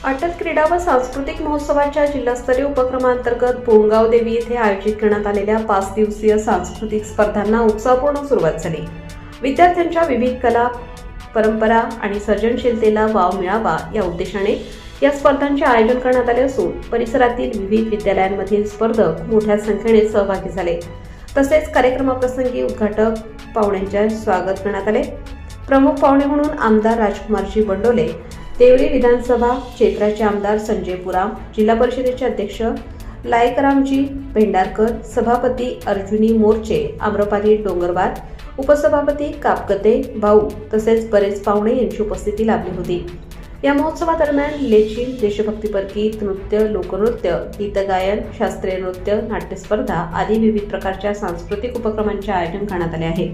अटल क्रीडा व सांस्कृतिक महोत्सवाच्या जिल्हास्तरीय उपक्रमांतर्गत बोंगाव देवी येथे आयोजित करण्यात आलेल्या 5 दिवसीय सांस्कृतिक स्पर्धांना उत्साहपूर्ण सुरुवात झाली। विद्यार्थ्यांच्या विविध कला, परंपरा आणि सर्जनशीलतेला वाव मिळावा या उद्देशाने या स्पर्धांचे आयोजन करण्यात आले असून परिसरातील विविध विद्यालयांमधील स्पर्धक मोठ्या संख्येने सहभागी झाले। तसेच कार्यक्रमाप्रसंगी उद्घाटक पाहुण्यांचे स्वागत करण्यात आले। प्रमुख पाहुणे म्हणून आमदार राजकुमारजी बंडोले, देवळी विधानसभा क्षेत्राचे आमदार संजय पुराम, जिल्हा परिषदेचे अध्यक्ष लायकरामजी भेंडारकर, सभापती अर्जुनी मोर्चे, आम्रपाली डोंगरवार, उपसभापती कापगते भाऊ तसेच बरेच पाहुणे यांची उपस्थिती लाभली होती। या महोत्सवादरम्यान लेझिम, देशभक्तीपर गीत, नृत्य, लोकनृत्य, गीतगायन, शास्त्रीय नृत्य, नाट्यस्पर्धा आदी विविध प्रकारच्या सांस्कृतिक उपक्रमांचे आयोजन करण्यात आले आहे।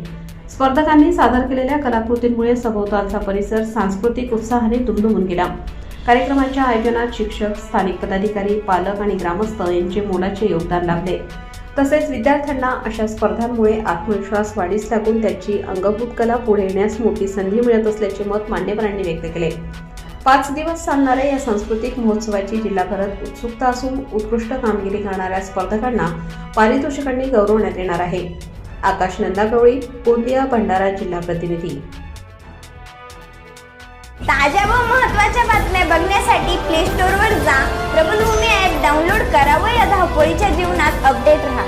स्पर्धकांनी सादर केलेल्या कलाकृतींमुळे सभोवतालचा परिसर सांस्कृतिक उत्साहाने दुमदुमून गेला। कार्यक्रमाच्या आयोजनात शिक्षक, स्थानिक पदाधिकारी, पालक आणि ग्रामस्थ यांचे मोलाचे योगदान लाभले। तसेच विद्यार्थ्यांना अशा स्पर्धांमुळे आत्मविश्वास वाढीस लागून त्यांची अंगभूत कला पुढे येण्यास मोठी संधी मिळत असल्याचे मत मान्यवरांनी व्यक्त केले। 5 दिवस चालणाऱ्या या सांस्कृतिक महोत्सवाची जिल्हाभरात उत्सुकता असून उत्कृष्ट कामगिरी करणाऱ्या स्पर्धकांना पारितोषिकांनी गौरवण्यात येणार आहे। आकाश नंदागवळी, गोंदिया, भंडारा जिल्हा प्रतिनिधी। ताज्या व महत्त्वाच्या बातम्या बघण्यासाठी प्ले स्टोअरवर जा, प्रबलभूमी ॲप डाउनलोड करा व या धावपळीच्या जीवनात अपडेट रहा।